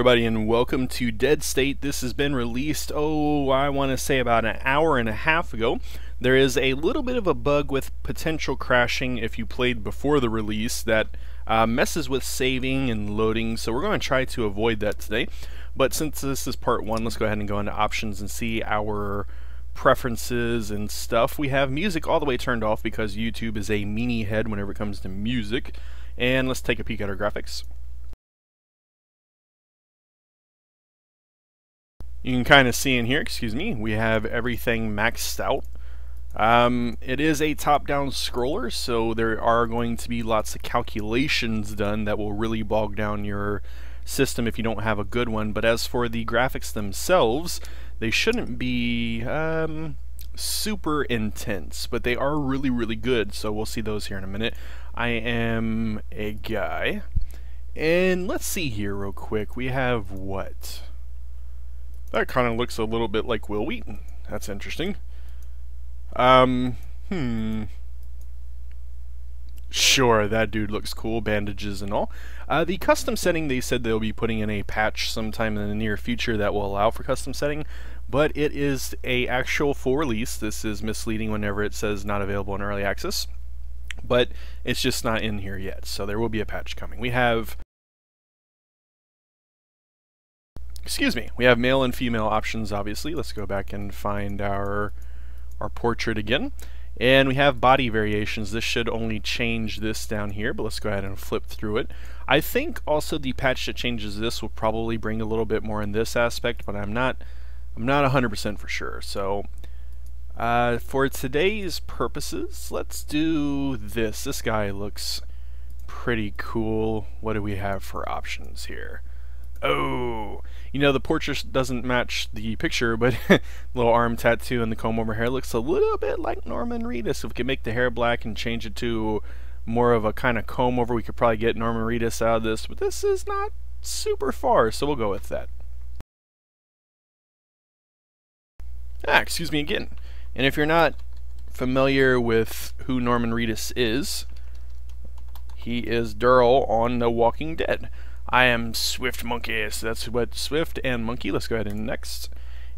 everybody, and welcome to Dead State. This has been released, I want to say about an hour and a half ago. There is a little bit of a bug with potential crashing if you played before the release that messes with saving and loading, so we're going to try to avoid that today. But since this is part one, let's go ahead and go into options and see our preferences and stuff. We have music all the way turned off because YouTube is a meanie head whenever it comes to music. And let's take a peek at our graphics. You can kind of see in here, we have everything maxed out. It is a top-down scroller, so there are going to be lots of calculations done that will really bog down your system if you don't have a good one. But as for the graphics themselves, they shouldn't be super intense, but they are really, really good, so we'll see those here in a minute. I am a guy, and let's see here real quick. We have what? That kind of looks a little bit like Will Wheaton. That's interesting. Sure, that dude looks cool, bandages and all. The custom setting, they said they'll be putting in a patch sometime in the near future that will allow for custom setting, but it is a actual full release. This is misleading whenever it says not available in early access, but it's just not in here yet, so there will be a patch coming. We have we have male and female options, obviously. Let's go back and find our portrait again. And we have body variations. This should only change this down here, but let's go ahead and flip through it. I think also the patch that changes this will probably bring a little bit more in this aspect, but I'm not 100% for sure. So for today's purposes, let's do this. This guy looks pretty cool. What do we have for options here? Oh, you know, the portrait doesn't match the picture, but little arm tattoo and the comb over hair looks a little bit like Norman Reedus. If we could make the hair black and change it to more of a kind of comb over, we could probably get Norman Reedus out of this, but this is not super far, so we'll go with that. Excuse me again. And if you're not familiar with who Norman Reedus is, he is Daryl on The Walking Dead. I am SwiftMunkeh, so that's what Swift and Monkey. Let's go ahead and next.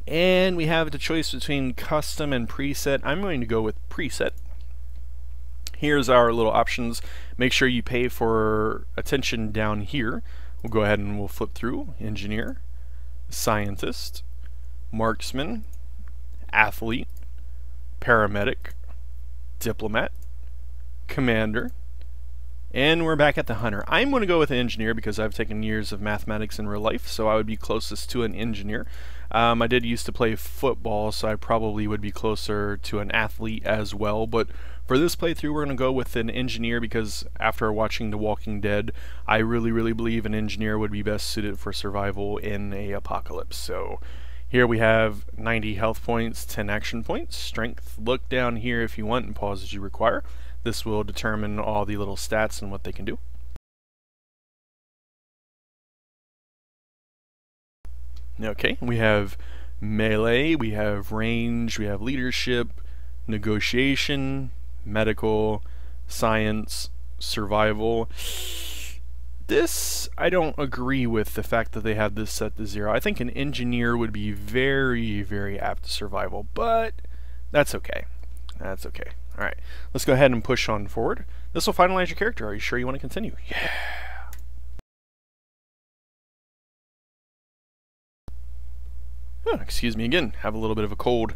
And we have the choice between custom and preset. I'm going to go with preset. Here's our little options. Make sure you pay for attention down here. We'll go ahead and we'll flip through. Engineer, scientist, marksman, athlete, paramedic, diplomat, commander, and we're back at the hunter. I'm going to go with an engineer because I've taken years of mathematics in real life, so I would be closest to an engineer. I did used to play football, so I probably would be closer to an athlete as well, but for this playthrough we're going to go with an engineer because after watching The Walking Dead, I really, really believe an engineer would be best suited for survival in a apocalypse. So here we have 90 health points, 10 action points, strength. Look down here if you want and pause as you require. This will determine all the little stats and what they can do. Okay, we have melee, we have range, we have leadership, negotiation, medical, science, survival. This, I don't agree with the fact that they have this set to 0. I think an engineer would be very, very apt to survival, but that's okay. That's okay. Alright, let's go ahead and push on forward. This will finalize your character. Are you sure you want to continue? Yeah! Oh, excuse me again. Have a little bit of a cold.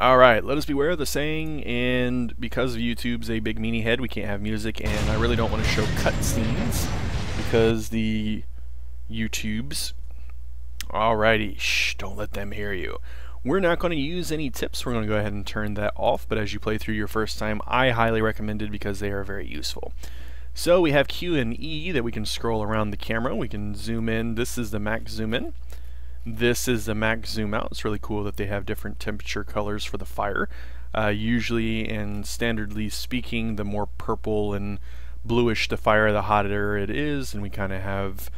Alright, let us beware of the saying, and because of YouTube's a big meanie head, we can't have music, and I really don't want to show cutscenes because the YouTubes... Alrighty, shh, don't let them hear you. We're not going to use any tips. We're going to go ahead and turn that off, but as you play through your first time, I highly recommend it because they are very useful. So we have Q and E that we can scroll around the camera. We can zoom in. This is the max zoom in. This is the max zoom out. It's really cool that they have different temperature colors for the fire. Usually and standardly speaking, the more purple and bluish the fire, the hotter it is, and we kind of have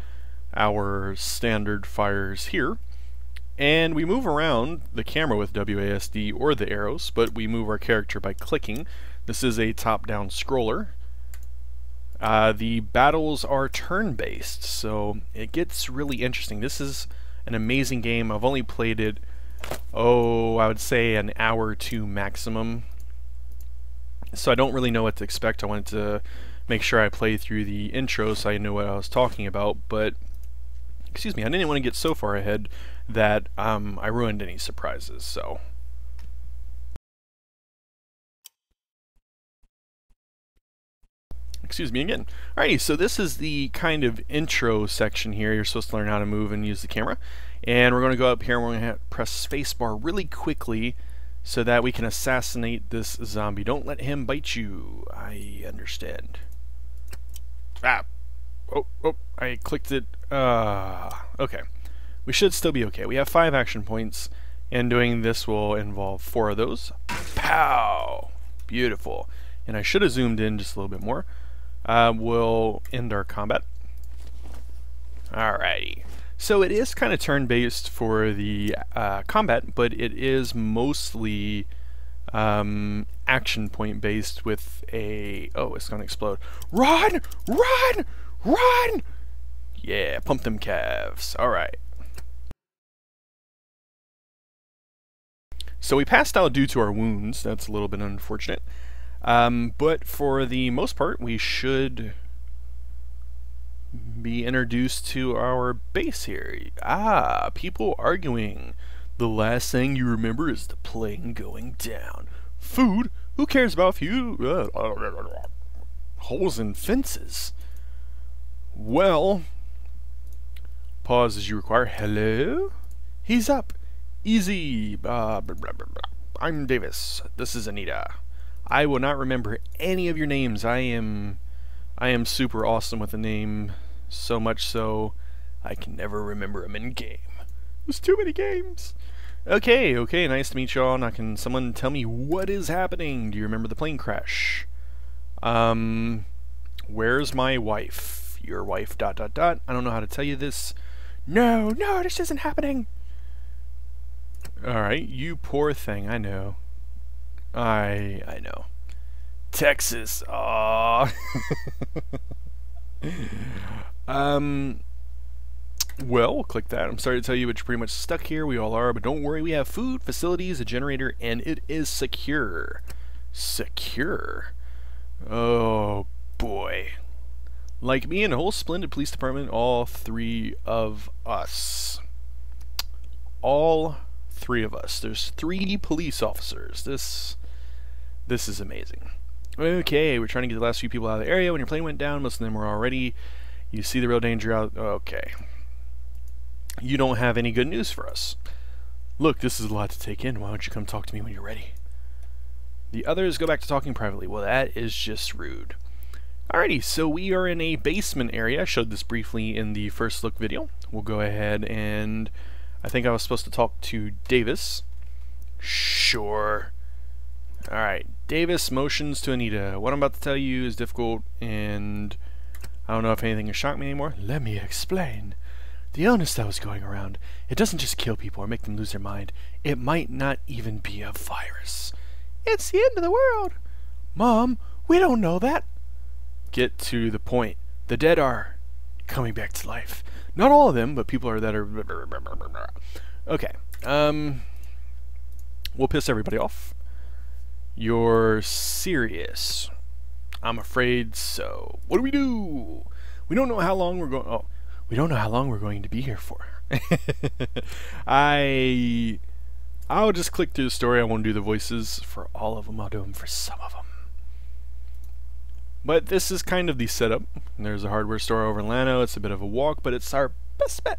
our standard fires here. And we move around the camera with WASD or the arrows, but we move our character by clicking. This is a top-down scroller. The battles are turn-based, so it gets really interesting. This is an amazing game. I've only played it, I would say an hour or two maximum. So I don't really know what to expect. I wanted to make sure I play through the intro so I know what I was talking about, but excuse me, I didn't want to get so far ahead that I ruined any surprises, so. Excuse me again. Alrighty, so this is the kind of intro section here. You're supposed to learn how to move and use the camera. And we're going to go up here and we're going to press spacebar really quickly so that we can assassinate this zombie. Don't let him bite you. I understand. Ah! Oh, I clicked it. Okay. We should still be okay. We have 5 action points, and doing this will involve 4 of those. Pow! Beautiful. And I should have zoomed in just a little bit more. We'll end our combat. Alrighty. So it is kind of turn-based for the combat, but it is mostly action point-based with a... Oh, it's going to explode. Run! Run! Run! Yeah, pump them calves. Alright. So we passed out due to our wounds. That's a little bit unfortunate. But for the most part, we should be introduced to our base here. Ah, people arguing. The last thing you remember is the plane going down. Food? Who cares about food? Holes in fences. Well, pause as you require. Hello? He's up. Easy. Blah, blah, blah, blah. I'm Davis. This is Anita. I will not remember any of your names. I am super awesome with a name, so much so I can never remember them in game. There's too many games. Okay, nice to meet y'all. Now can someone tell me what is happening? Do you remember the plane crash? Where's my wife? Your wife, ... I don't know how to tell you this. No, this isn't happening. Alright, you poor thing, I know. I know. Texas. Aww. Well, we'll click that. I'm sorry to tell you, but you're pretty much stuck here. We all are, but don't worry. We have food, facilities, a generator, and it is secure. Secure? Oh, boy. Like me and a whole splendid police department, all 3 of us. All 3 of us. There's 3 police officers. This is amazing. Okay, we're trying to get the last few people out of the area. When your plane went down, most of them were already. You see the real danger out. Okay. You don't have any good news for us. Look, this is a lot to take in. Why don't you come talk to me when you're ready? The others go back to talking privately. Well, that is just rude. Alrighty, so we are in a basement area. I showed this briefly in the first look video. We'll go ahead and... I think I was supposed to talk to Davis. Sure. Alright, Davis motions to Anita. What I'm about to tell you is difficult, and I don't know if anything has shocked me anymore. Let me explain. The illness that was going around, it doesn't just kill people or make them lose their mind. It might not even be a virus. It's the end of the world. Mom, we don't know that. Get to the point. The dead are coming back to life. Not all of them, but people are that are... Okay. We'll piss everybody off. You're serious. I'm afraid so. What do we do? We don't know how long we're going... Oh, we don't know how long we're going to be here for. I'll just click through the story. I won't do the voices for all of them. I'll do them for some of them. But this is kind of the setup. There's a hardware store over in Lano. It's a bit of a walk, but it's our best bet.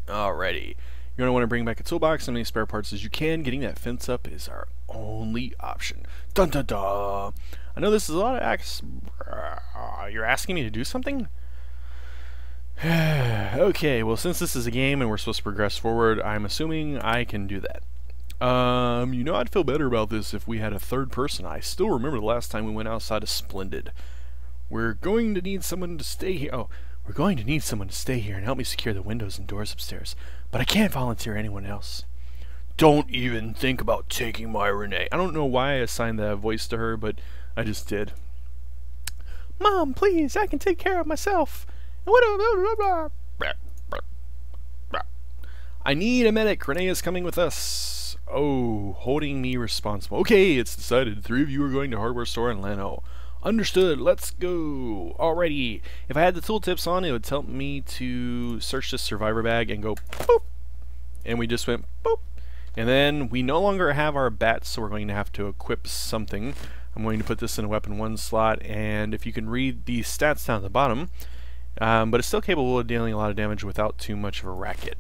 Alrighty. You're going to want to bring back a toolbox and as many spare parts as you can. Getting that fence up is our only option. Dun dun dun. I know this is a lot of you're asking me to do something? Okay, well since this is a game and we're supposed to progress forward, I'm assuming I can do that. You know, I'd feel better about this if we had a third person. I still remember the last time we went outside of Splendid. We're going to need someone to stay here. Oh, we're going to need someone to stay here and help me secure the windows and doors upstairs. But I can't volunteer anyone else. Don't even think about taking my Renee. I don't know why I assigned that voice to her, but I just did. Mom, please, I can take care of myself. I need a medic. Renee is coming with us. Oh, holding me responsible. Okay, it's decided. 3 of you are going to hardware store in Lano. Understood. Let's go. Alrighty. If I had the tooltips on, it would tell me to search this survivor bag and go boop. And we just went boop. And then we no longer have our bats, so we're going to have to equip something. I'm going to put this in a weapon 1 slot, and if you can read the stats down at the bottom, but it's still capable of dealing a lot of damage without too much of a racket.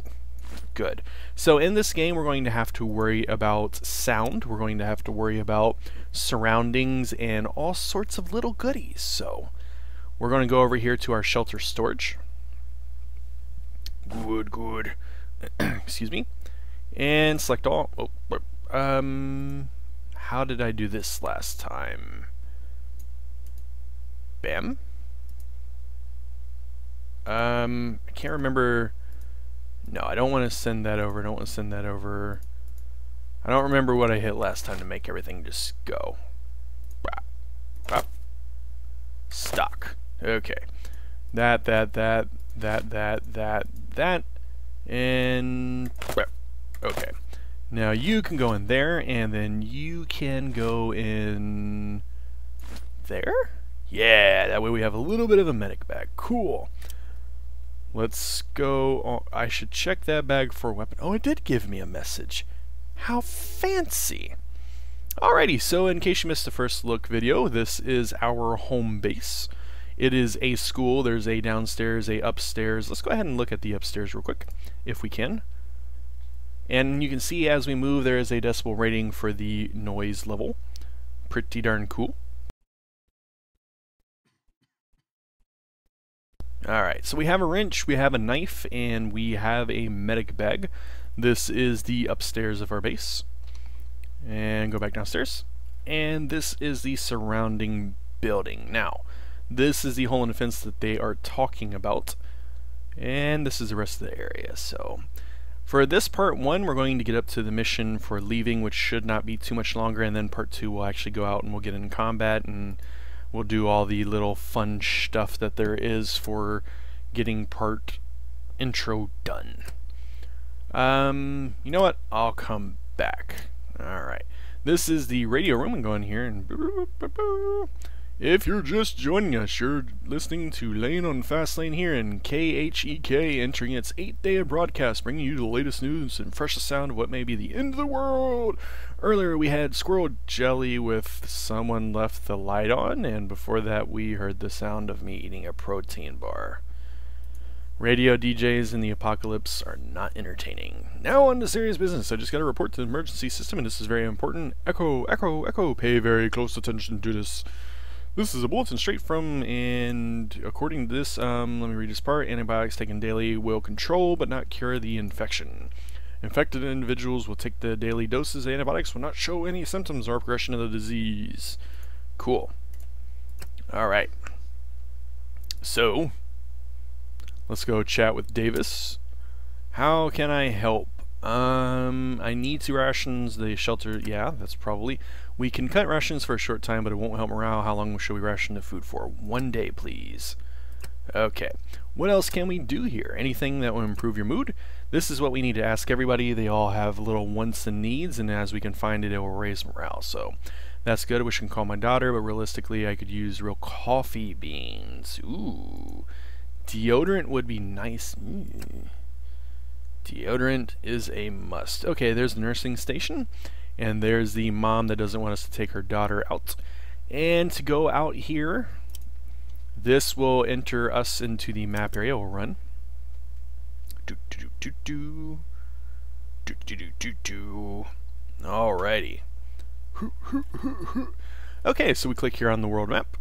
Good. So in this game, we're going to have to worry about sound. We're going to have to worry about surroundings and all sorts of little goodies. So we're going to go over here to our shelter storage. Good. Excuse me. And select all. How did I do this last time? Bam. I can't remember. No, I don't want to send that over. I don't want to send that over. I don't remember what I hit last time to make everything just go. Stock. Okay. That. And okay. Now you can go in there, and then you can go in there? Yeah, that way we have a little bit of a medic bag. Cool. Let's go. Oh, I should check that bag for a weapon. Oh, it did give me a message. How fancy. Alrighty, so in case you missed the first look video, this is our home base. It is a school. There's a downstairs, a upstairs. Let's go ahead and look at the upstairs real quick, if we can. And you can see as we move, there is a decibel rating for the noise level. Pretty darn cool. Alright, so we have a wrench, we have a knife, and we have a medic bag. This is the upstairs of our base. And go back downstairs. And this is the surrounding building. Now, this is the hole in the fence that they are talking about. And this is the rest of the area. So, for this part 1, we're going to get up to the mission for leaving, which should not be too much longer. And then part 2, we'll actually go out and we'll get in combat and we'll do all the little fun stuff that there is for getting part intro done. You know what? I'll come back. Alright. This is the radio room. I'm going here and if you're just joining us, you're listening to Lane on Fast Lane here in KHEK, entering its 8th day of broadcast, bringing you the latest news and freshest sound of what may be the end of the world. Earlier we had Squirrel Jelly with Someone Left the Light On, and before that we heard the sound of me eating a protein bar. Radio DJs in the apocalypse are not entertaining. Now on to serious business. I just got to report to the emergency system, and this is very important. Echo, echo, echo. Pay very close attention to this. This is a bulletin straight from, and according to this, let me read this part. Antibiotics taken daily will control but not cure the infection. Infected individuals will take the daily doses. The antibiotics will not show any symptoms or progression of the disease. Cool. Alright. So, let's go chat with Davis. How can I help? I need to rations the shelter. Yeah, that's probably. We can cut rations for a short time, but it won't help morale. How long should we ration the food for? 1 day, please. Okay. What else can we do here? Anything that will improve your mood? This is what we need to ask everybody. They all have little wants and needs, and as we can find it, it will raise morale. So that's good. I wish I could call my daughter, but realistically, I could use real coffee beans. Ooh. Deodorant would be nice. Deodorant is a must. Okay, there's the nursing station. And there's the mom that doesn't want us to take her daughter out. And to go out here, this will enter us into the map area. We'll run. Alrighty. Okay, so we click here on the world map.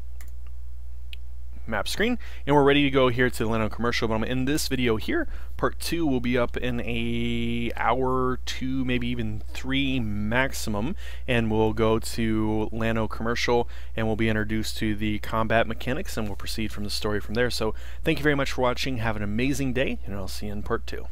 Map screen, and we're ready to go here to the Lano commercial. But in this video here, part 2 will be up in a hour, 2, maybe even 3 maximum, and we'll go to Lano commercial and we'll be introduced to the combat mechanics, and we'll proceed from the story from there. So thank you very much for watching. Have an amazing day, and I'll see you in part 2.